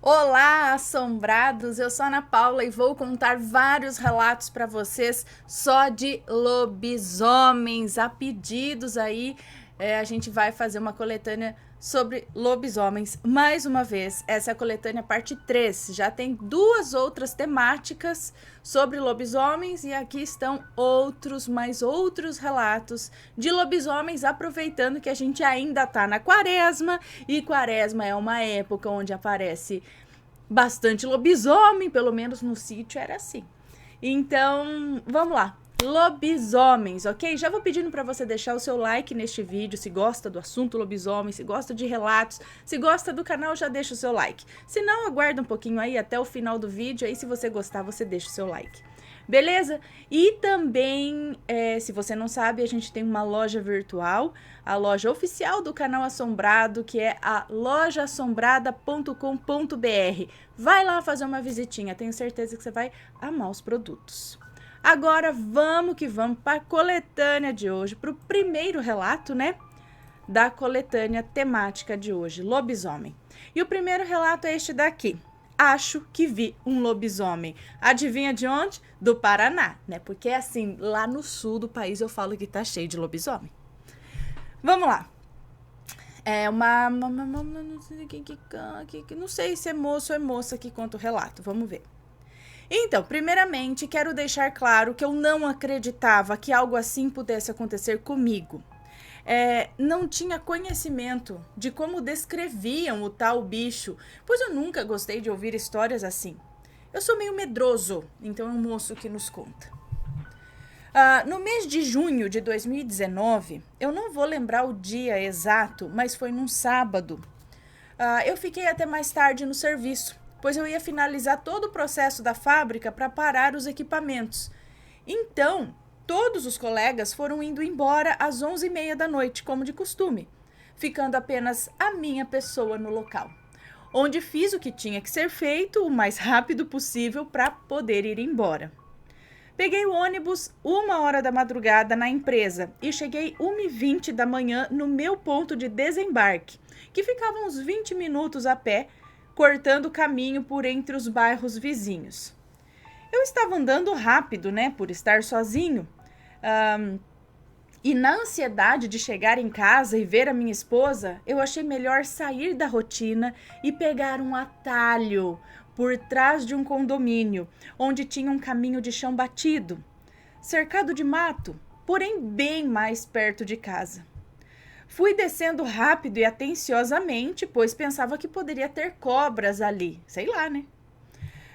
Olá, assombrados! Eu sou a Ana Paula e vou contar vários relatos para vocês só de lobisomens. A pedidos aí, a gente vai fazer uma coletânea sobre lobisomens. Mais uma vez, essa é a coletânea parte 3. Já tem duas outras temáticas sobre lobisomens e aqui estão mais outros relatos de lobisomens, aproveitando que a gente ainda tá na quaresma e quaresma é uma época onde aparece bastante lobisomem, pelo menos no sítio era assim. Então, vamos lá. Lobisomens, ok? Já vou pedindo para você deixar o seu like neste vídeo, se gosta do assunto lobisomem, se gosta de relatos, se gosta do canal, já deixa o seu like. Se não, aguarda um pouquinho aí até o final do vídeo, aí se você gostar, você deixa o seu like. Beleza? E também, se você não sabe, a gente tem uma loja virtual, a loja oficial do canal Assombrado, que é a lojaassombrada.com.br. Vai lá fazer uma visitinha, tenho certeza que você vai amar os produtos. Agora vamos que vamos para a coletânea de hoje, para o primeiro relato, né? Da coletânea temática de hoje, lobisomem. E o primeiro relato é este daqui. Acho que vi um lobisomem. Adivinha de onde? Do Paraná, né? Porque assim, lá no sul do país eu falo que tá cheio de lobisomem. Vamos lá. É não sei se é moço ou é moça que conta o relato. Vamos ver. Então, primeiramente, quero deixar claro que eu não acreditava que algo assim pudesse acontecer comigo. Não tinha conhecimento de como descreviam o tal bicho, pois eu nunca gostei de ouvir histórias assim. Eu sou meio medroso, então é um moço que nos conta. No mês de junho de 2019, eu não vou lembrar o dia exato, mas foi num sábado. Eu fiquei até mais tarde no serviço, pois eu ia finalizar todo o processo da fábrica para parar os equipamentos. Então, todos os colegas foram indo embora às 11h30 da noite, como de costume, ficando apenas a minha pessoa no local, onde fiz o que tinha que ser feito o mais rápido possível para poder ir embora. Peguei o ônibus 1h da madrugada na empresa e cheguei 1h20 da manhã no meu ponto de desembarque, que ficava uns 20 minutos a pé, cortando o caminho por entre os bairros vizinhos. Eu estava andando rápido, né, por estar sozinho, e na ansiedade de chegar em casa e ver a minha esposa, eu achei melhor sair da rotina e pegar um atalho por trás de um condomínio, onde tinha um caminho de chão batido, cercado de mato, porém bem mais perto de casa. Fui descendo rápido e atenciosamente, pois pensava que poderia ter cobras ali, sei lá, né?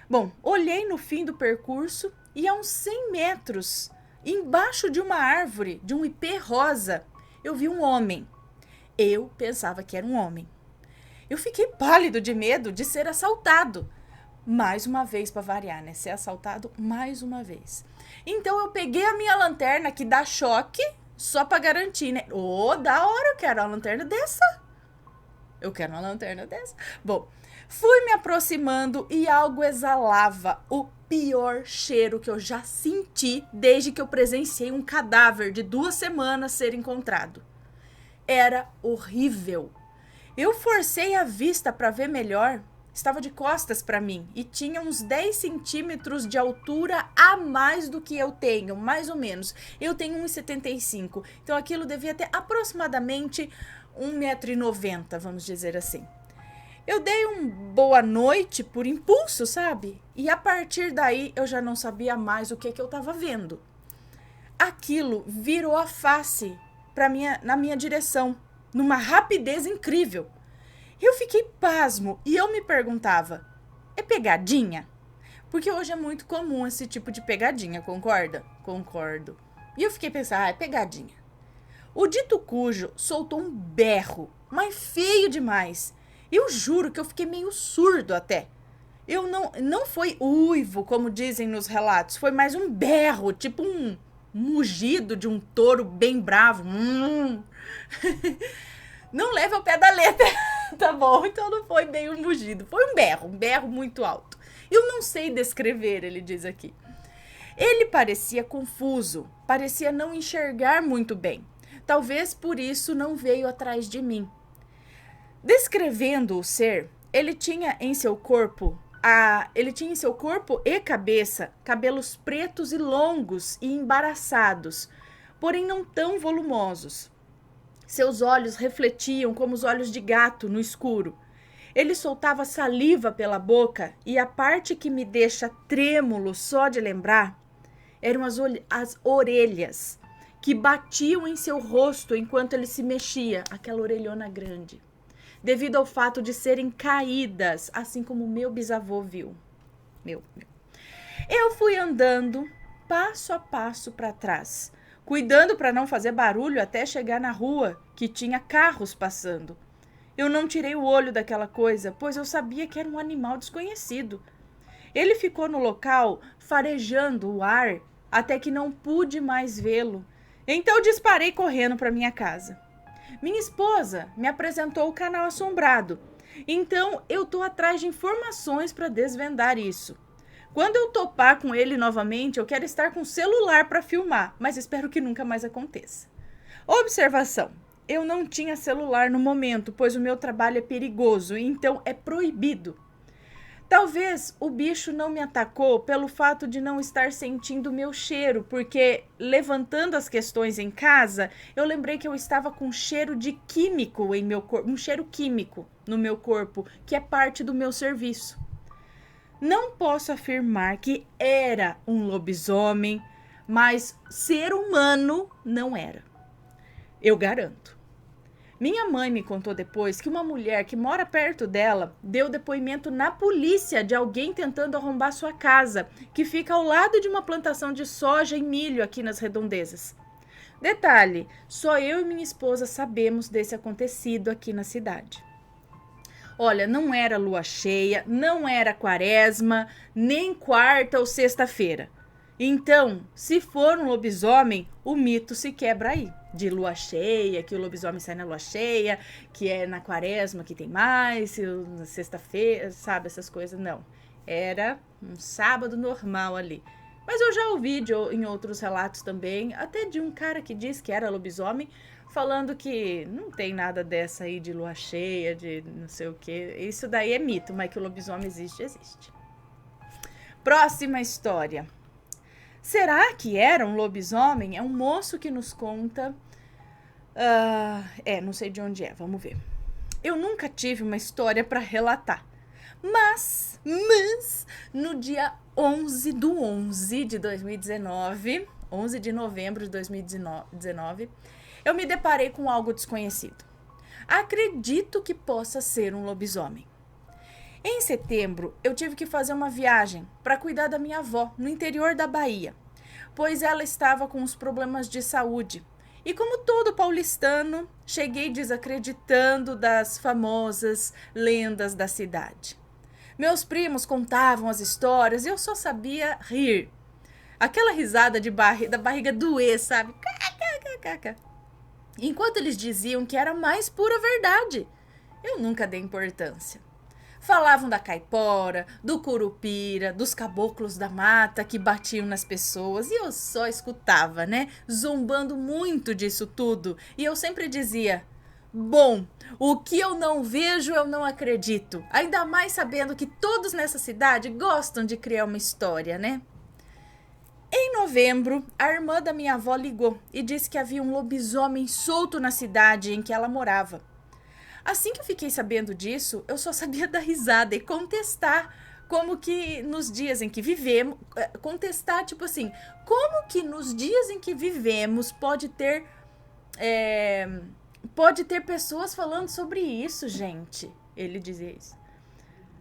Bom, olhei no fim do percurso e a uns 100 metros, embaixo de uma árvore, de um ipê rosa, eu vi um homem. Eu pensava que era um homem. Eu fiquei pálido de medo de ser assaltado. Mais uma vez para variar, né? Ser assaltado mais uma vez. Então eu peguei a minha lanterna que dá choque, só para garantir, né? Da hora, eu quero uma lanterna dessa. Bom, fui me aproximando e algo exalava o pior cheiro que eu já senti desde que eu presenciei um cadáver de 2 semanas ser encontrado. Era horrível. Eu forcei a vista para ver melhor. Estava de costas para mim e tinha uns 10 centímetros de altura a mais do que eu tenho, mais ou menos. Eu tenho 1,75, então aquilo devia ter aproximadamente 1,90 m, vamos dizer assim. Eu dei um boa noite por impulso, sabe? E a partir daí eu já não sabia mais o que eu estava vendo. Aquilo virou a face na minha direção, numa rapidez incrível. Eu fiquei pasmo e eu me perguntava, é pegadinha? Porque hoje é muito comum esse tipo de pegadinha, concorda? Concordo. E eu fiquei pensando, é pegadinha. O dito cujo soltou um berro, mas feio demais. Eu juro que eu fiquei meio surdo até. Eu não foi uivo, como dizem nos relatos, foi mais um berro, tipo um mugido de um touro bem bravo. Não leve ao pé da letra, tá bom? Então não foi bem um mugido, foi um berro muito alto. Eu não sei descrever, ele diz aqui. Ele parecia confuso, parecia não enxergar muito bem. Talvez por isso não veio atrás de mim. Descrevendo o ser, Ele tinha em seu corpo e cabeça cabelos pretos e longos e embaraçados, porém não tão volumosos. Seus olhos refletiam como os olhos de gato no escuro. Ele soltava saliva pela boca e a parte que me deixa trêmulo só de lembrar eram as orelhas que batiam em seu rosto enquanto ele se mexia, aquela orelhona grande, devido ao fato de serem caídas, assim como meu bisavô viu. Eu fui andando passo a passo para trás, cuidando para não fazer barulho até chegar na rua, que tinha carros passando. Eu não tirei o olho daquela coisa, pois eu sabia que era um animal desconhecido. Ele ficou no local, farejando o ar, até que não pude mais vê-lo. Então disparei correndo para minha casa. Minha esposa me apresentou o canal Assombrado, então eu tô atrás de informações para desvendar isso. Quando eu topar com ele novamente, eu quero estar com o celular para filmar, mas espero que nunca mais aconteça. Observação: eu não tinha celular no momento, pois o meu trabalho é perigoso, então é proibido. Talvez o bicho não me atacou pelo fato de não estar sentindo o meu cheiro, porque, levantando as questões em casa, eu lembrei que eu estava com cheiro de químico em meu corpo, um cheiro químico no meu corpo, que é parte do meu serviço. Não posso afirmar que era um lobisomem, mas ser humano não era. Eu garanto. Minha mãe me contou depois que uma mulher que mora perto dela deu depoimento na polícia de alguém tentando arrombar sua casa, que fica ao lado de uma plantação de soja e milho aqui nas redondezas. Detalhe, só eu e minha esposa sabemos desse acontecido aqui na cidade. Olha, não era lua cheia, não era quaresma, nem quarta ou sexta-feira. Então, se for um lobisomem, o mito se quebra aí. De lua cheia, que o lobisomem sai na lua cheia, que é na quaresma que tem mais, na sexta-feira, sabe, essas coisas. Não, era um sábado normal ali. Mas eu já ouvi em outros relatos também, até de um cara que diz que era lobisomem, falando que não tem nada dessa aí de lua cheia, de não sei o que. Isso daí é mito, mas que o lobisomem existe, existe. Próxima história. Será que era um lobisomem? É um moço que nos conta. Não sei de onde é, vamos ver. Eu nunca tive uma história para relatar. Mas, no dia 11 do 11 de 2019, 11 de novembro de 2019, eu me deparei com algo desconhecido. Acredito que possa ser um lobisomem. Em setembro, eu tive que fazer uma viagem para cuidar da minha avó no interior da Bahia, pois ela estava com uns problemas de saúde. E como todo paulistano, cheguei desacreditando das famosas lendas da cidade. Meus primos contavam as histórias e eu só sabia rir. Aquela risada da barriga doer, sabe? Enquanto eles diziam que era a mais pura verdade. Eu nunca dei importância. Falavam da caipora, do curupira, dos caboclos da mata que batiam nas pessoas. E eu só escutava, né? Zombando muito disso tudo. E eu sempre dizia: bom, o que eu não vejo, eu não acredito. Ainda mais sabendo que todos nessa cidade gostam de criar uma história, né? Em novembro, a irmã da minha avó ligou e disse que havia um lobisomem solto na cidade em que ela morava. Assim que eu fiquei sabendo disso, eu só sabia dar risada e contestar como que nos dias em que vivemos, contestar tipo assim, como que nos dias em que vivemos pode ter pessoas falando sobre isso, gente. Ele dizia isso.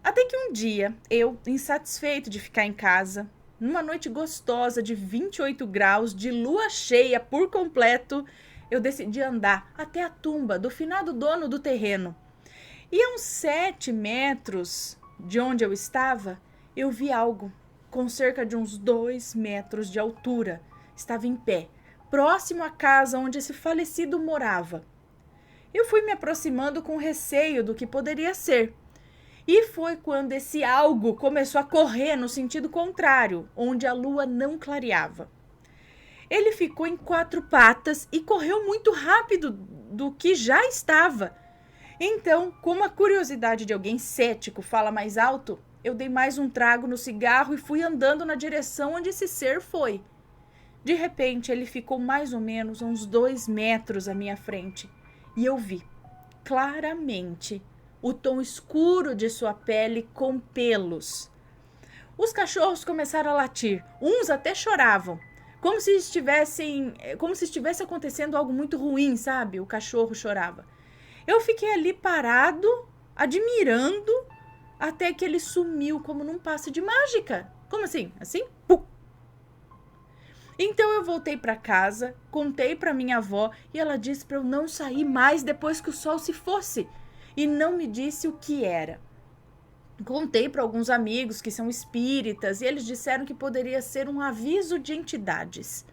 Até que um dia, eu, insatisfeito de ficar em casa, numa noite gostosa de 28 graus, de lua cheia por completo, eu decidi andar até a tumba do finado dono do terreno. E a uns 7 metros de onde eu estava, eu vi algo com cerca de uns 2 metros de altura. Estava em pé, próximo à casa onde esse falecido morava. Eu fui me aproximando com receio do que poderia ser. E foi quando esse algo começou a correr no sentido contrário, onde a lua não clareava. Ele ficou em 4 patas e correu muito rápido do que já estava. Então, como a curiosidade de alguém cético fala mais alto, eu dei mais um trago no cigarro e fui andando na direção onde esse ser foi. De repente, ele ficou mais ou menos a uns 2 metros à minha frente. E eu vi, claramente, o tom escuro de sua pele com pelos. Os cachorros começaram a latir. Uns até choravam. Como se estivesse acontecendo algo muito ruim, sabe? O cachorro chorava. Eu fiquei ali parado, admirando, até que ele sumiu como num passe de mágica. Como assim? Assim? Pum! Então eu voltei para casa, contei para minha avó e ela disse para eu não sair mais depois que o sol se fosse. E não me disse o que era. Contei para alguns amigos que são espíritas e eles disseram que poderia ser um aviso de entidades.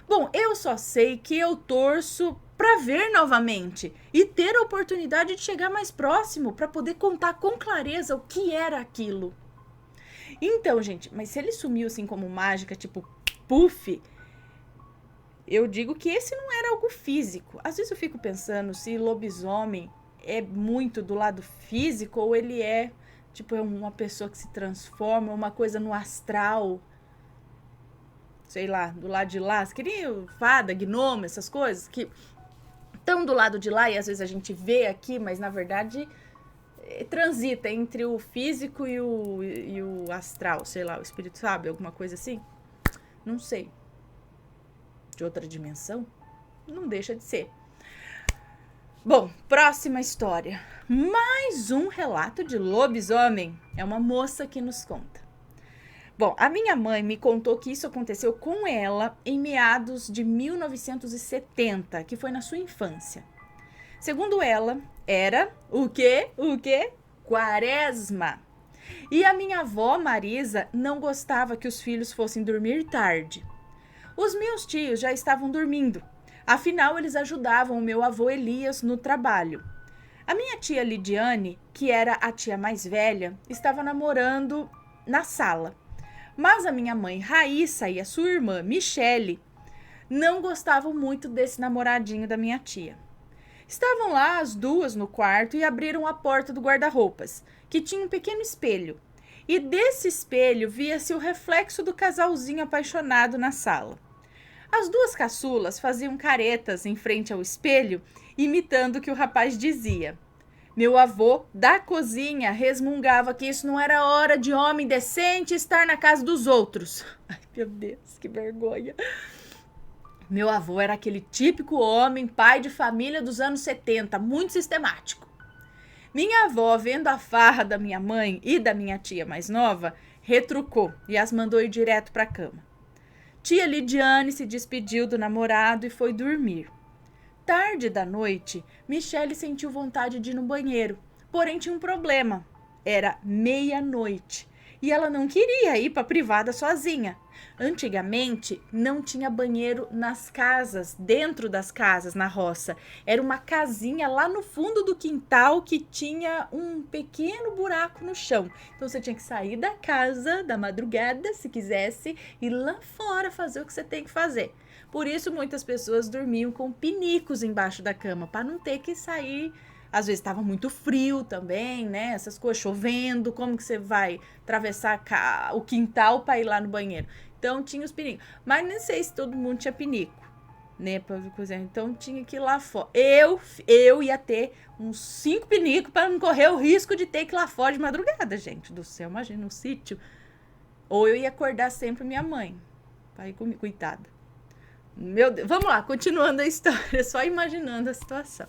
Bom, eu só sei que eu torço para ver novamente e ter a oportunidade de chegar mais próximo para poder contar com clareza o que era aquilo. Então, gente, mas se ele sumiu assim como mágica, tipo puff, eu digo que esse não era algo físico. Às vezes eu fico pensando se lobisomem é muito do lado físico ou ele é tipo uma pessoa que se transforma, uma coisa no astral. Sei lá, do lado de lá, você queria fada, gnomo, essas coisas que estão do lado de lá e às vezes a gente vê aqui, mas na verdade transita entre o físico e o astral, sei lá, o espírito, sabe? Alguma coisa assim? Não sei. De outra dimensão? Não deixa de ser. Bom, próxima história. Mais um relato de lobisomem. É uma moça que nos conta. Bom, a minha mãe me contou que isso aconteceu com ela em meados de 1970, que foi na sua infância. Segundo ela, era o quê? Quaresma. E a minha avó, Marisa, não gostava que os filhos fossem dormir tarde. Os meus tios já estavam dormindo. Afinal, eles ajudavam o meu avô Elias no trabalho. A minha tia Lidiane, que era a tia mais velha, estava namorando na sala. Mas a minha mãe Raíssa e a sua irmã Michele não gostavam muito desse namoradinho da minha tia. Estavam lá as duas no quarto e abriram a porta do guarda-roupas, que tinha um pequeno espelho. E desse espelho via-se o reflexo do casalzinho apaixonado na sala. As duas caçulas faziam caretas em frente ao espelho, imitando o que o rapaz dizia. Meu avô, da cozinha, resmungava que isso não era hora de homem decente estar na casa dos outros. Ai, meu Deus, que vergonha. Meu avô era aquele típico homem, pai de família dos anos 70, muito sistemático. Minha avó, vendo a farra da minha mãe e da minha tia mais nova, retrucou e as mandou ir direto para a cama. Tia Lidiane se despediu do namorado e foi dormir. Tarde da noite, Michele sentiu vontade de ir no banheiro, porém tinha um problema. Era meia-noite e ela não queria ir para a privada sozinha. Antigamente, não tinha banheiro nas casas, dentro das casas, na roça. Era uma casinha lá no fundo do quintal que tinha um pequeno buraco no chão. Então, você tinha que sair da casa da madrugada, se quisesse, e ir lá fora fazer o que você tem que fazer. Por isso, muitas pessoas dormiam com pinicos embaixo da cama, para não ter que sair. Às vezes estava muito frio também, né? Essas coisas, chovendo, como que você vai atravessar o quintal para ir lá no banheiro? Então, tinha os pinicos. Mas nem sei se todo mundo tinha pinico, né? Então, tinha que ir lá fora. Eu ia ter uns 5 pinicos para não correr o risco de ter que ir lá fora de madrugada, gente do céu. Imagina, um sítio. Ou eu ia acordar sempre minha mãe. Para ir comigo, coitada. Meu Deus. Vamos lá, continuando a história, só imaginando a situação.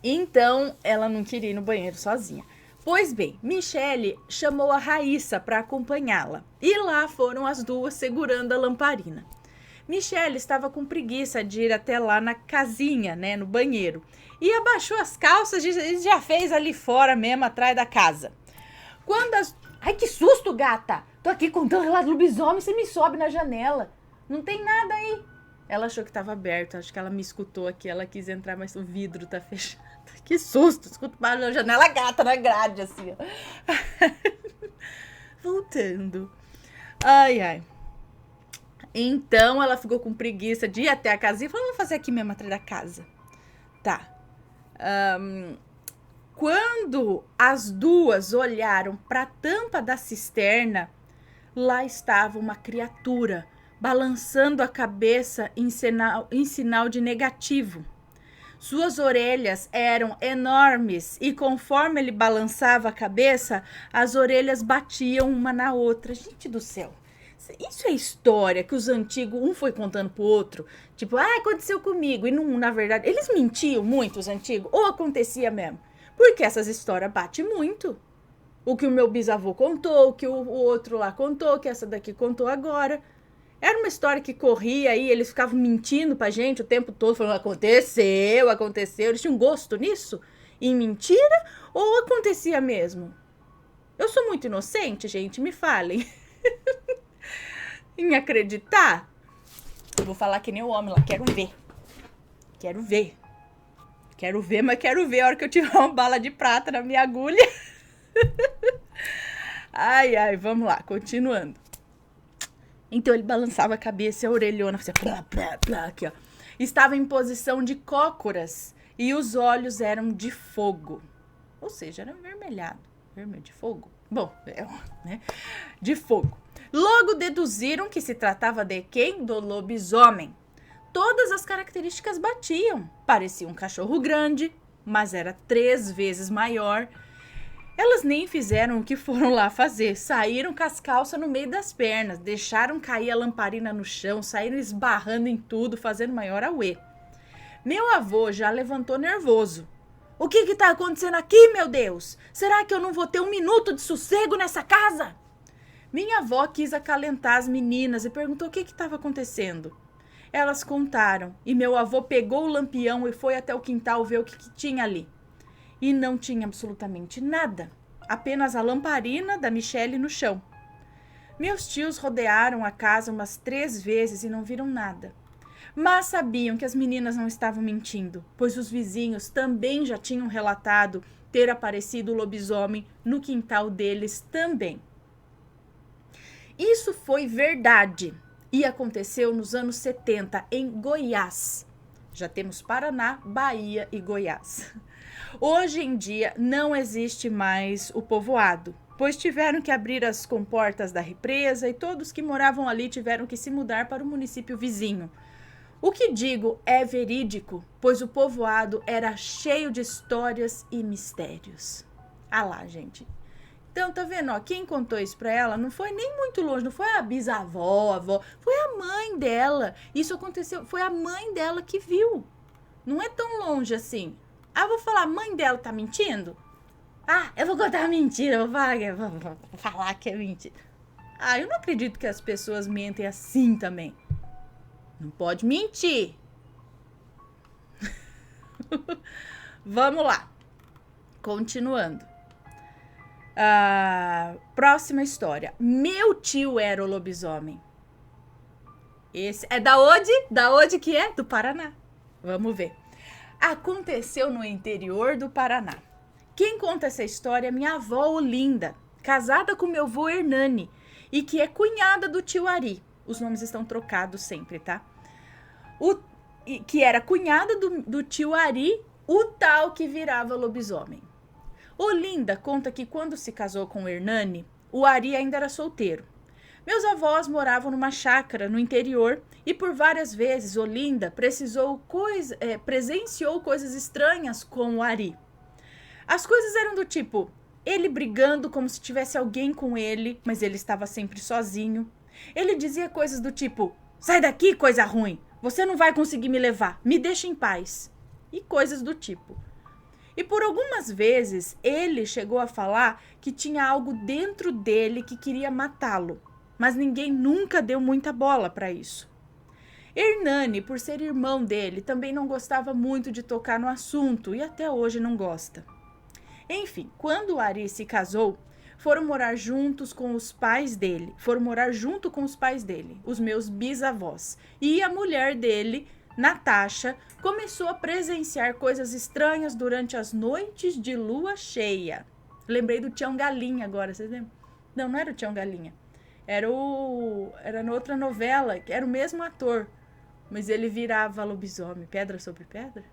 Então, ela não queria ir no banheiro sozinha. Pois bem, Michele chamou a Raíssa para acompanhá-la. E lá foram as duas segurando a lamparina. Michele estava com preguiça de ir até lá na casinha, né, no banheiro. E abaixou as calças e já fez ali fora mesmo, atrás da casa. Ai, que susto, gata! Tô aqui contando o relato do lobisomem, você me sobe na janela. Não tem nada aí. Ela achou que estava aberto, acho que ela me escutou aqui, ela quis entrar, mas o vidro tá fechado. Que susto, escuto barulho na janela, gata na grade, assim, ó. Voltando. Ai. Então, ela ficou com preguiça de ir até a casinha e falou, vou fazer aqui mesmo atrás da casa. Tá. Quando as duas olharam para a tampa da cisterna, lá estava uma criatura balançando a cabeça em sinal de negativo. Suas orelhas eram enormes e conforme ele balançava a cabeça, as orelhas batiam uma na outra. Gente do céu, isso é história que os antigos, um foi contando pro outro, tipo, aconteceu comigo. E não, na verdade, eles mentiam muito, os antigos, ou acontecia mesmo. Porque essas histórias batem muito. O que o meu bisavô contou, o que o outro lá contou, o que essa daqui contou agora. Era uma história que corria aí, eles ficavam mentindo pra gente o tempo todo, falando, aconteceu. Eles tinham gosto nisso? Em mentira? Ou acontecia mesmo? Eu sou muito inocente, gente, me falem. Em acreditar? Eu vou falar que nem o homem lá, quero ver, mas quero ver a hora que eu tiver uma bala de prata na minha agulha. Ai, vamos lá, continuando. Então ele balançava a cabeça e a orelhona fazia plá, plá, plá, aqui, ó. Estava em posição de cócoras e os olhos eram de fogo. Ou seja, era avermelhado. Vermelho de fogo? Bom, né? De fogo. Logo deduziram que se tratava de quem? Do lobisomem. Todas as características batiam. Parecia um cachorro grande, mas era 3 vezes maior. Elas nem fizeram o que foram lá fazer. Saíram com as calças no meio das pernas, deixaram cair a lamparina no chão, saíram esbarrando em tudo, fazendo maior auê. Meu avô já levantou nervoso. O que tá acontecendo aqui, meu Deus? Será que eu não vou ter 1 minuto de sossego nessa casa? Minha avó quis acalentar as meninas e perguntou o que estava acontecendo. Elas contaram e meu avô pegou o lampião e foi até o quintal ver o que tinha ali. E não tinha absolutamente nada, apenas a lamparina da Michele no chão. Meus tios rodearam a casa umas 3 vezes e não viram nada. Mas sabiam que as meninas não estavam mentindo, pois os vizinhos também já tinham relatado ter aparecido o lobisomem no quintal deles também. Isso foi verdade e aconteceu nos anos 70 em Goiás. Já temos Paraná, Bahia e Goiás. Hoje em dia não existe mais o povoado, pois tiveram que abrir as comportas da represa e todos que moravam ali tiveram que se mudar para o município vizinho. O que digo é verídico, pois o povoado era cheio de histórias e mistérios. Ah lá, gente. Então, tá vendo? Ó, quem contou isso pra ela não foi nem muito longe, não foi a bisavó, a avó, foi a mãe dela. Isso aconteceu, foi a mãe dela que viu. Não é tão longe assim. Vou falar, a mãe dela tá mentindo? Eu vou contar uma mentira, vou falar que é mentira. Eu não acredito que as pessoas mentem assim também. Não pode mentir. Vamos lá. Continuando. Próxima história. Meu tio era o lobisomem. Esse é da onde? Da onde que é? Do Paraná. Vamos ver. Aconteceu no interior do Paraná. Quem conta essa história é minha avó Olinda, casada com meu avô Hernani, e que é cunhada do tio Ari. Os nomes estão trocados sempre, tá? Que era cunhada do tio Ari, o tal que virava lobisomem. Olinda conta que quando se casou com o Hernani, o Ari ainda era solteiro. Meus avós moravam numa chácara no interior e por várias vezes Olinda presenciou coisas estranhas com o Ari. As coisas eram do tipo, ele brigando como se tivesse alguém com ele, mas ele estava sempre sozinho. Ele dizia coisas do tipo, sai daqui, coisa ruim, você não vai conseguir me levar, me deixa em paz. E coisas do tipo. E por algumas vezes ele chegou a falar que tinha algo dentro dele que queria matá-lo, mas ninguém nunca deu muita bola para isso. Hernani, por ser irmão dele, também não gostava muito de tocar no assunto e até hoje não gosta. Enfim, quando o Ari se casou, foram morar junto com os pais dele, os meus bisavós, e a mulher dele, Natasha, começou a presenciar coisas estranhas durante as noites de lua cheia. Lembrei do Tião Galinha agora, vocês lembram? Não era o Tião Galinha. Era na outra novela, era o mesmo ator, mas ele virava lobisomem. Pedra sobre pedra?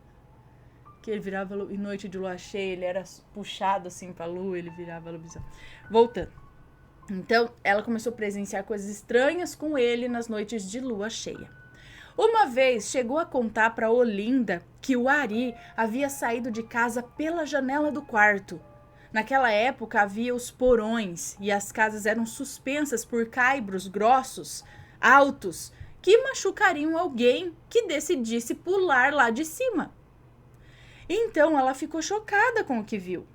que ele virava, em noite de lua cheia, ele era puxado assim pra lua, ele virava lobisomem. Voltando. Então, ela começou a presenciar coisas estranhas com ele nas noites de lua cheia. Uma vez chegou a contar para Olinda que o Ari havia saído de casa pela janela do quarto. Naquela época havia os porões e as casas eram suspensas por caibros grossos, altos, que machucariam alguém que decidisse pular lá de cima. Então ela ficou chocada com o que viu.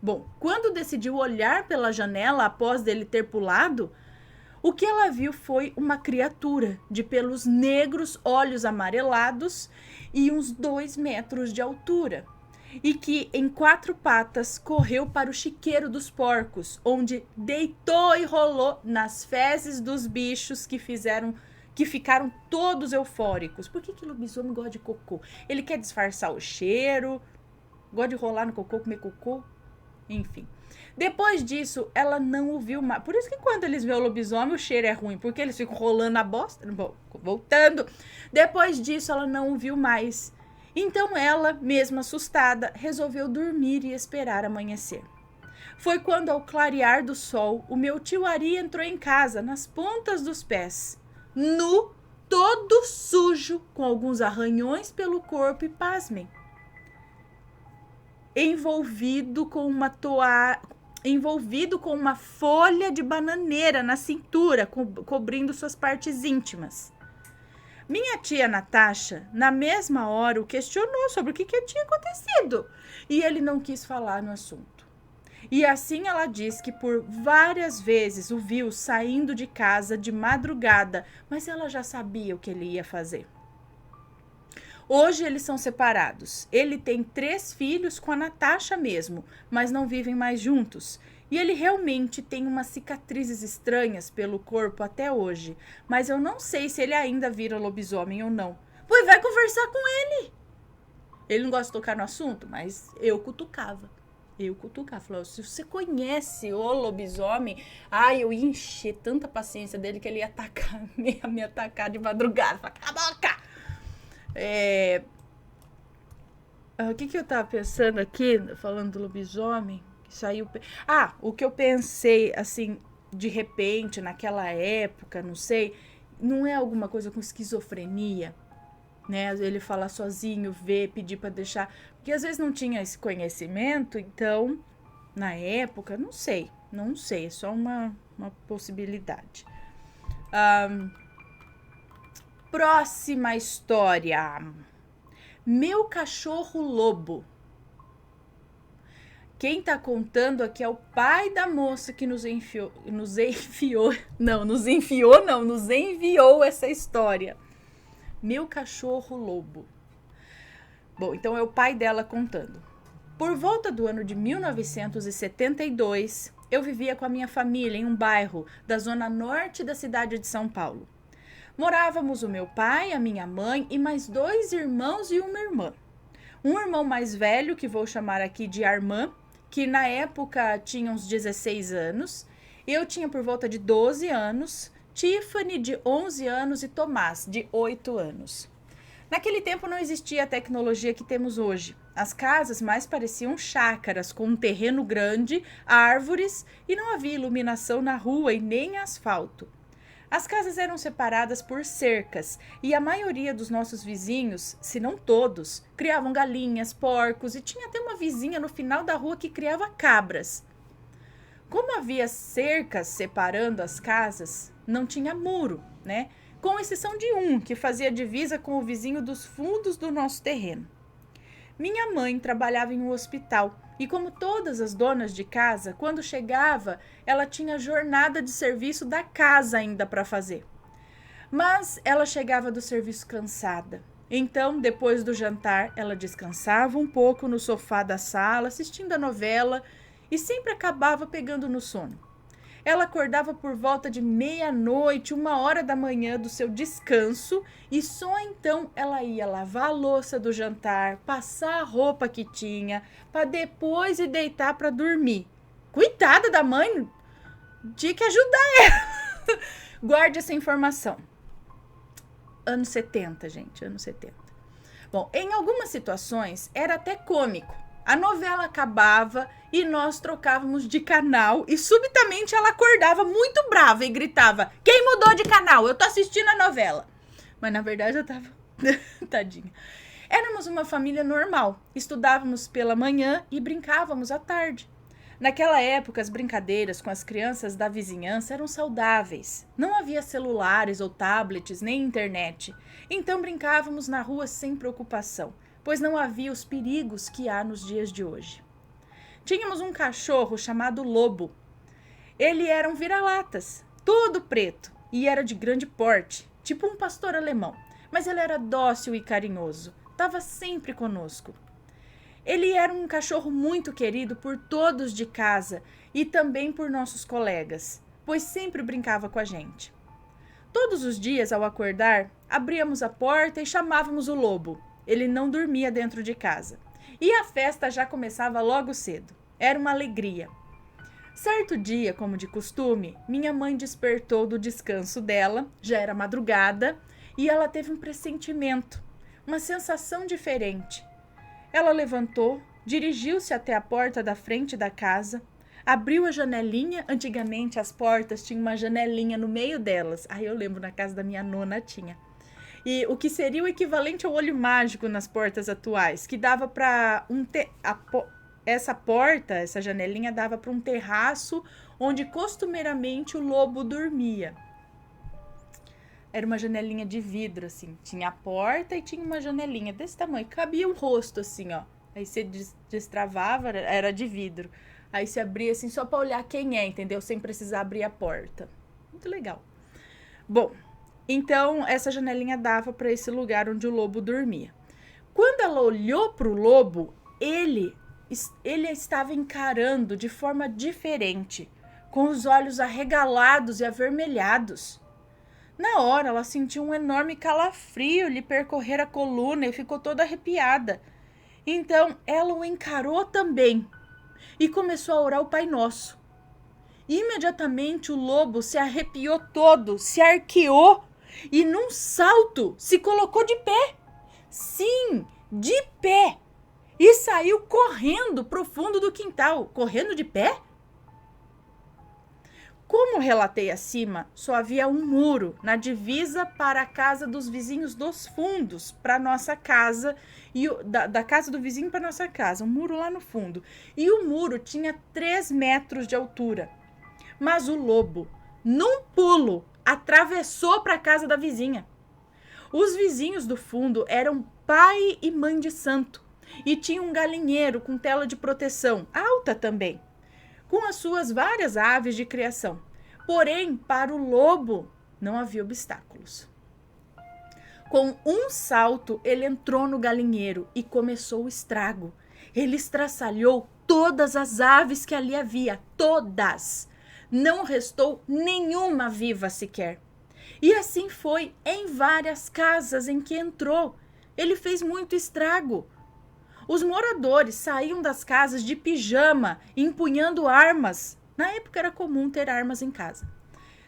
Bom, quando decidiu olhar pela janela após dele ter pulado, o que ela viu foi uma criatura de pelos negros, olhos amarelados e uns 2 metros de altura. E que em 4 patas correu para o chiqueiro dos porcos, onde deitou e rolou nas fezes dos bichos que ficaram todos eufóricos. Por que lobisomem gosta de cocô? Ele quer disfarçar o cheiro, gosta de rolar no cocô, comer cocô, enfim. Depois disso, ela não o viu mais. Por isso que quando eles veem o lobisomem, o cheiro é ruim, porque eles ficam rolando na bosta. Bom, voltando. Depois disso, ela não o viu mais. Então ela, mesmo assustada, resolveu dormir e esperar amanhecer. Foi quando, ao clarear do sol, o meu tio Ari entrou em casa, nas pontas dos pés, nu, todo sujo, com alguns arranhões pelo corpo e, pasmem, envolvido com uma folha de bananeira na cintura, cobrindo suas partes íntimas. Minha tia Natasha, na mesma hora, o questionou sobre o que tinha acontecido, e ele não quis falar no assunto. E assim ela diz que por várias vezes o viu saindo de casa de madrugada, mas ela já sabia o que ele ia fazer. Hoje eles são separados. Ele tem 3 filhos com a Natasha mesmo, mas não vivem mais juntos. E ele realmente tem umas cicatrizes estranhas pelo corpo até hoje. Mas eu não sei se ele ainda vira lobisomem ou não. Pois vai conversar com ele. Ele não gosta de tocar no assunto, mas eu cutucava. Falava, se você conhece o lobisomem, eu ia encher tanta paciência dele que ele ia me atacar de madrugada. Falava, cala a boca! O que eu tava pensando aqui, falando do lobisomem, que saiu... o que eu pensei, assim, de repente, naquela época, não sei, não é alguma coisa com esquizofrenia, né? Ele falar sozinho, ver, pedir pra deixar... Porque às vezes não tinha esse conhecimento, então, na época, não sei, é só uma possibilidade. Próxima história. Meu cachorro lobo. Quem tá contando aqui é o pai da moça que nos enviou essa história. Meu cachorro lobo. Bom, então é o pai dela contando. Por volta do ano de 1972, eu vivia com a minha família em um bairro da zona norte da cidade de São Paulo. Morávamos o meu pai, a minha mãe e mais 2 irmãos e uma irmã. Um irmão mais velho, que vou chamar aqui de Armand, que na época tinha uns 16 anos. Eu tinha por volta de 12 anos, Tiffany de 11 anos e Tomás de 8 anos. Naquele tempo não existia a tecnologia que temos hoje. As casas mais pareciam chácaras, com um terreno grande, árvores e não havia iluminação na rua e nem asfalto. As casas eram separadas por cercas e a maioria dos nossos vizinhos, se não todos, criavam galinhas, porcos e tinha até uma vizinha no final da rua que criava cabras. Como havia cercas separando as casas, não tinha muro, né? Com exceção de um, que fazia divisa com o vizinho dos fundos do nosso terreno. Minha mãe trabalhava em um hospital e, como todas as donas de casa, quando chegava, ela tinha jornada de serviço da casa ainda para fazer. Mas ela chegava do serviço cansada. Então, depois do jantar, ela descansava um pouco no sofá da sala, assistindo a novela e sempre acabava pegando no sono. Ela acordava por volta de meia-noite, 1h da manhã do seu descanso e só então ela ia lavar a louça do jantar, passar a roupa que tinha, para depois ir deitar para dormir. Coitada da mãe, tinha que ajudar ela. Guarde essa informação. Anos 70, gente, anos 70. Bom, em algumas situações era até cômico. A novela acabava e nós trocávamos de canal e subitamente ela acordava muito brava e gritava: "Quem mudou de canal? Eu tô assistindo a novela." Mas na verdade eu tava... Tadinha. Éramos uma família normal. Estudávamos pela manhã e brincávamos à tarde. Naquela época, as brincadeiras com as crianças da vizinhança eram saudáveis. Não havia celulares ou tablets, nem internet. Então brincávamos na rua sem preocupação, pois não havia os perigos que há nos dias de hoje. Tínhamos um cachorro chamado Lobo. Ele era um vira-latas, todo preto, e era de grande porte, tipo um pastor alemão. Mas ele era dócil e carinhoso. Estava sempre conosco. Ele era um cachorro muito querido por todos de casa e também por nossos colegas, pois sempre brincava com a gente. Todos os dias, ao acordar, abríamos a porta e chamávamos o Lobo. Ele não dormia dentro de casa. E a festa já começava logo cedo. Era uma alegria. Certo dia, como de costume, minha mãe despertou do descanso dela, já era madrugada, e ela teve um pressentimento, uma sensação diferente. Ela levantou, dirigiu-se até a porta da frente da casa, abriu a janelinha. Antigamente as portas tinham uma janelinha no meio delas. Aí eu lembro, na casa da minha nona tinha. E o que seria o equivalente ao olho mágico nas portas atuais, que dava para essa janelinha dava para um terraço onde costumeiramente o lobo dormia. Era uma janelinha de vidro, assim. Tinha a porta e tinha uma janelinha desse tamanho. Cabia um rosto, assim, ó. Aí você destravava, era de vidro. Aí você abria, assim, só pra olhar quem é, entendeu? Sem precisar abrir a porta. Muito legal. Bom, então essa janelinha dava pra esse lugar onde o lobo dormia. Quando ela olhou pro lobo, ele estava encarando de forma diferente, com os olhos arregalados e avermelhados. Na hora, ela sentiu um enorme calafrio lhe percorrer a coluna e ficou toda arrepiada. Então, ela o encarou também e começou a orar o Pai Nosso. Imediatamente, o lobo se arrepiou todo, se arqueou e, num salto, se colocou de pé. Sim, de pé. E saiu correndo para o fundo do quintal. Correndo de pé? Como relatei acima, só havia um muro na divisa para a casa dos vizinhos dos fundos, para nossa casa, e da casa do vizinho para nossa casa, um muro lá no fundo. E o muro tinha 3 metros de altura. Mas o lobo, num pulo, atravessou para a casa da vizinha. Os vizinhos do fundo eram pai e mãe de santo, e tinham um galinheiro com tela de proteção, alta também, com as suas várias aves de criação. Porém, para o lobo, não havia obstáculos. Com um salto, ele entrou no galinheiro e começou o estrago. Ele estraçalhou todas as aves que ali havia, todas. Não restou nenhuma viva sequer. E assim foi em várias casas em que entrou. Ele fez muito estrago. Os moradores saíam das casas de pijama, empunhando armas. Na época era comum ter armas em casa.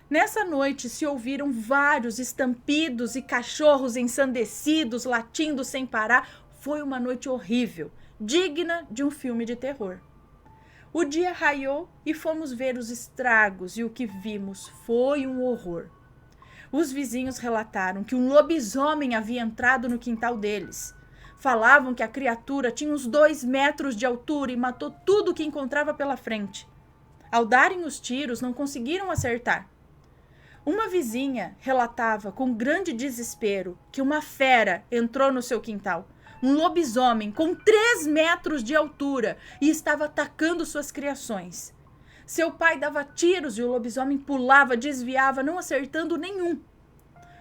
Nessa noite se ouviram vários estampidos e cachorros ensandecidos, latindo sem parar. Foi uma noite horrível, digna de um filme de terror. O dia raiou e fomos ver os estragos, e o que vimos foi um horror. Os vizinhos relataram que um lobisomem havia entrado no quintal deles. Falavam que a criatura tinha uns 2 metros de altura e matou tudo que encontrava pela frente. Ao darem os tiros, não conseguiram acertar. Uma vizinha relatava com grande desespero que uma fera entrou no seu quintal. Um lobisomem com 3 metros de altura e estava atacando suas criações. Seu pai dava tiros e o lobisomem pulava, desviava, não acertando nenhum.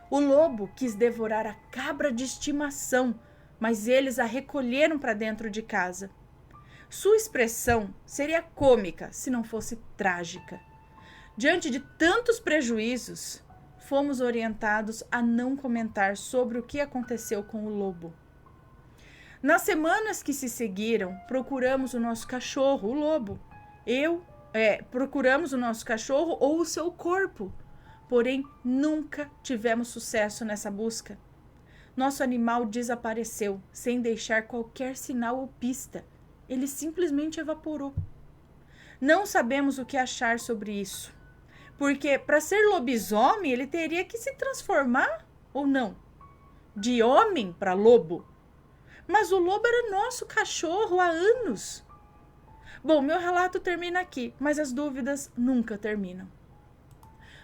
O lobo quis devorar a cabra de estimação, mas eles a recolheram para dentro de casa. Sua expressão seria cômica se não fosse trágica. Diante de tantos prejuízos, fomos orientados a não comentar sobre o que aconteceu com o lobo. Nas semanas que se seguiram, procuramos o nosso cachorro, o lobo. Procuramos o nosso cachorro ou o seu corpo, porém nunca tivemos sucesso nessa busca. Nosso animal desapareceu, sem deixar qualquer sinal ou pista. Ele simplesmente evaporou. Não sabemos o que achar sobre isso. Porque para ser lobisomem, ele teria que se transformar ou não? De homem para lobo. Mas o lobo era nosso cachorro há anos. Bom, meu relato termina aqui, mas as dúvidas nunca terminam.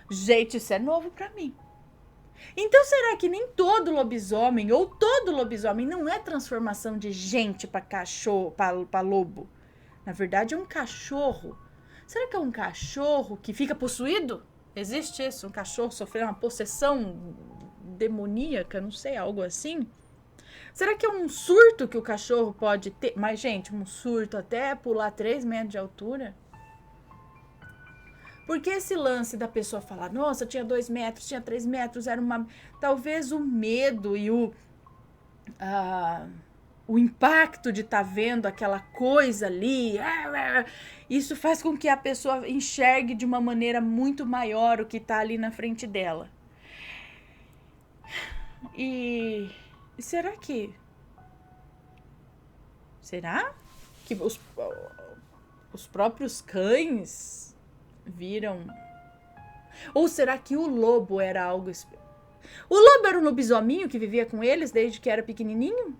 Gente, isso é novo para mim. Então será que nem todo lobisomem ou todo lobisomem não é transformação de gente para cachorro, para lobo? Na verdade é um cachorro. Será que é um cachorro que fica possuído? Existe isso? Um cachorro sofrendo uma possessão demoníaca? Não sei, algo assim? Será que é um surto que o cachorro pode ter? Mas, gente, um surto até pular 3 metros de altura? Porque esse lance da pessoa falar, nossa, tinha 2 metros, tinha 3 metros, era uma... Talvez o medo e o impacto de estar vendo aquela coisa ali, isso faz com que a pessoa enxergue de uma maneira muito maior o que está ali na frente dela. E será que os próprios cães viram? Ou será que o lobo era algo... O lobo era um lobisominho que vivia com eles desde que era pequenininho?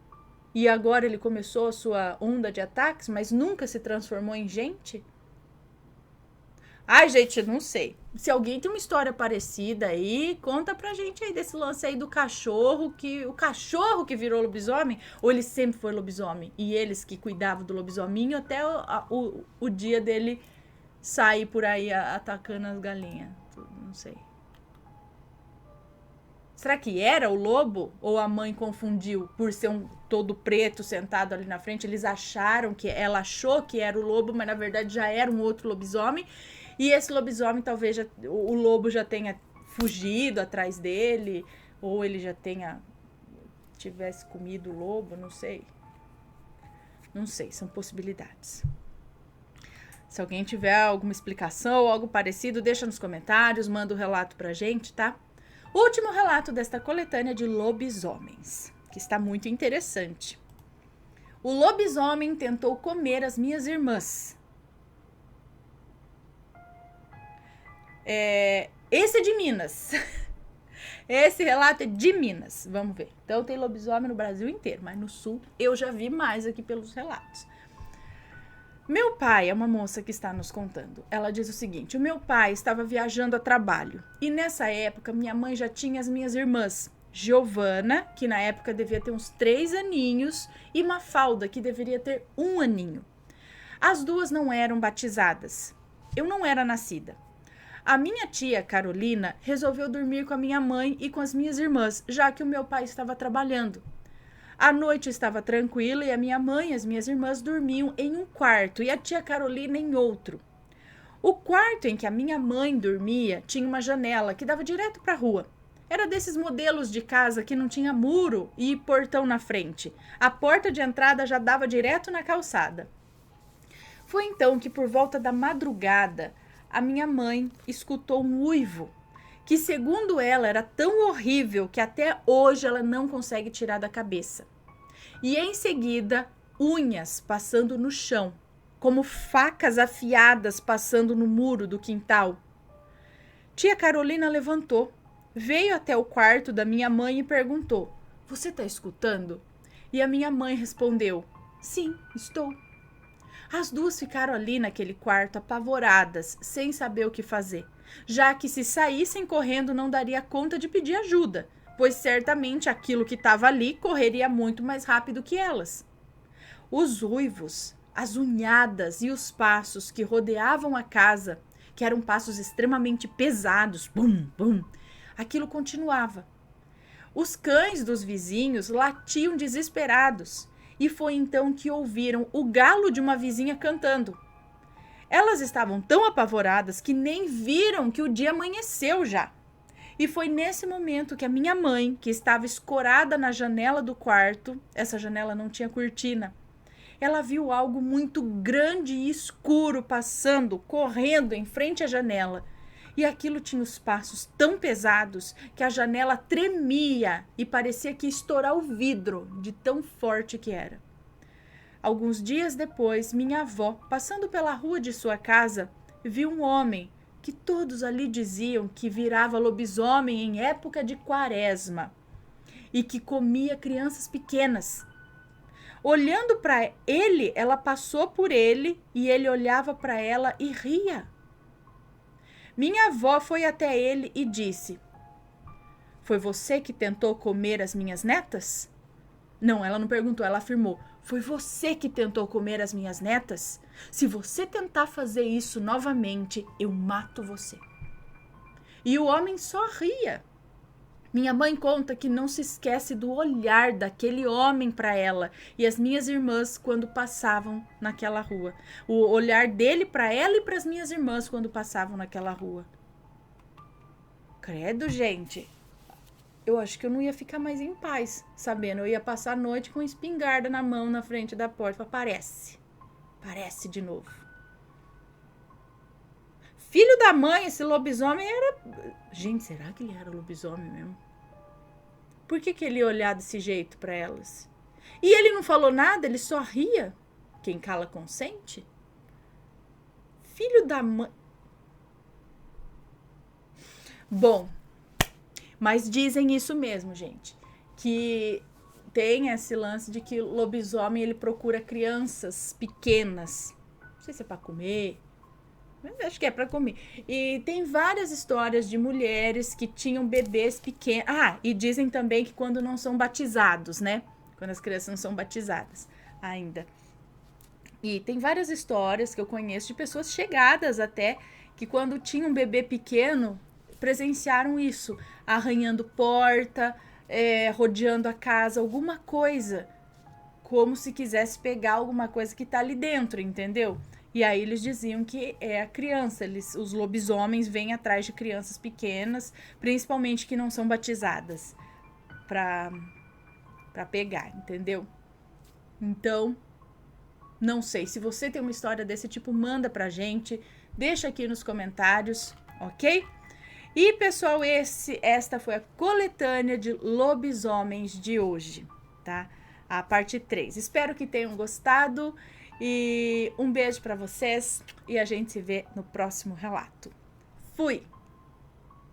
E agora ele começou a sua onda de ataques, mas nunca se transformou em gente? Ai, gente, não sei. Se alguém tem uma história parecida aí, conta pra gente aí desse lance aí do cachorro, o cachorro que virou lobisomem, ou ele sempre foi lobisomem? E eles que cuidavam do lobisominho até o dia dele sair por aí atacando as galinhas. Não sei. Será que era o lobo? Ou a mãe confundiu por ser um todo preto sentado ali na frente? Ela achou que era o lobo, mas na verdade já era um outro lobisomem. E esse lobisomem talvez o lobo já tenha fugido atrás dele. Ou ele já tivesse comido o lobo, não sei. Não sei, são possibilidades. Se alguém tiver alguma explicação ou algo parecido, deixa nos comentários, manda o relato pra gente, tá? Último relato desta coletânea de lobisomens, que está muito interessante. O lobisomem tentou comer as minhas irmãs. Esse é de Minas. Esse relato é de Minas. Vamos ver. Então tem lobisomem no Brasil inteiro, mas no sul eu já vi mais aqui pelos relatos. Meu pai é uma moça que está nos contando. Ela diz o seguinte: o meu pai estava viajando a trabalho e nessa época minha mãe já tinha as minhas irmãs, Giovana, que na época devia ter uns 3 aninhos, e Mafalda, que deveria ter 1 aninho. As duas não eram batizadas. Eu não era nascida. A minha tia, Carolina, resolveu dormir com a minha mãe e com as minhas irmãs, já que o meu pai estava trabalhando. A noite estava tranquila e a minha mãe e as minhas irmãs dormiam em um quarto e a tia Carolina em outro. O quarto em que a minha mãe dormia tinha uma janela que dava direto para a rua. Era desses modelos de casa que não tinha muro e portão na frente. A porta de entrada já dava direto na calçada. Foi então que, por volta da madrugada, a minha mãe escutou um uivo, que segundo ela era tão horrível que até hoje ela não consegue tirar da cabeça. E em seguida, unhas passando no chão, como facas afiadas passando no muro do quintal. Tia Carolina levantou, veio até o quarto da minha mãe e perguntou: "Você está escutando?" E a minha mãe respondeu: "Sim, estou." As duas ficaram ali naquele quarto apavoradas, sem saber o que fazer, já que se saíssem correndo não daria conta de pedir ajuda, pois certamente aquilo que estava ali correria muito mais rápido que elas. Os uivos, as unhadas e os passos que rodeavam a casa, que eram passos extremamente pesados, bum, bum, aquilo continuava. Os cães dos vizinhos latiam desesperados, e foi então que ouviram o galo de uma vizinha cantando. Elas estavam tão apavoradas que nem viram que o dia amanheceu já. E foi nesse momento que a minha mãe, que estava escorada na janela do quarto, essa janela não tinha cortina, ela viu algo muito grande e escuro passando, correndo em frente à janela. E aquilo tinha os passos tão pesados que a janela tremia e parecia que ia estourar o vidro de tão forte que era. Alguns dias depois, minha avó, passando pela rua de sua casa, viu um homem que todos ali diziam que virava lobisomem em época de quaresma e que comia crianças pequenas. Olhando para ele, ela passou por ele e ele olhava para ela e ria. Minha avó foi até ele e disse: "Foi você que tentou comer as minhas netas?" Não, ela não perguntou, ela afirmou: "Foi você que tentou comer as minhas netas? Se você tentar fazer isso novamente, eu mato você." E o homem só ria. Minha mãe conta que não se esquece do olhar daquele homem para ela e as minhas irmãs quando passavam naquela rua. O olhar dele para ela e para as minhas irmãs quando passavam naquela rua. Credo, gente. Eu acho que eu não ia ficar mais em paz, sabendo. Eu ia passar a noite com espingarda na mão na frente da porta. Parece de novo. Filho da mãe, esse lobisomem era... Gente, será que ele era lobisomem mesmo? Por que ele ia olhar desse jeito para elas? E ele não falou nada, ele só ria. Quem cala consente? Filho da mãe... Bom, mas dizem isso mesmo, gente. Que tem esse lance de que o lobisomem ele procura crianças pequenas. Não sei se é para comer, mas acho que é para comer. E tem várias histórias de mulheres que tinham bebês pequenos. Ah, e dizem também que quando não são batizados, né? Quando as crianças não são batizadas ainda. E tem várias histórias que eu conheço de pessoas chegadas até que quando tinham um bebê pequeno presenciaram isso, arranhando porta, rodeando a casa, alguma coisa, como se quisesse pegar alguma coisa que tá ali dentro, entendeu? E aí eles diziam que é a criança, os lobisomens vêm atrás de crianças pequenas, principalmente que não são batizadas, pra pegar, entendeu? Então, não sei, se você tem uma história desse tipo, manda pra gente, deixa aqui nos comentários, ok? E, pessoal, esta foi a coletânea de lobisomens de hoje, tá? A parte 3. Espero que tenham gostado e um beijo para vocês e a gente se vê no próximo relato. Fui!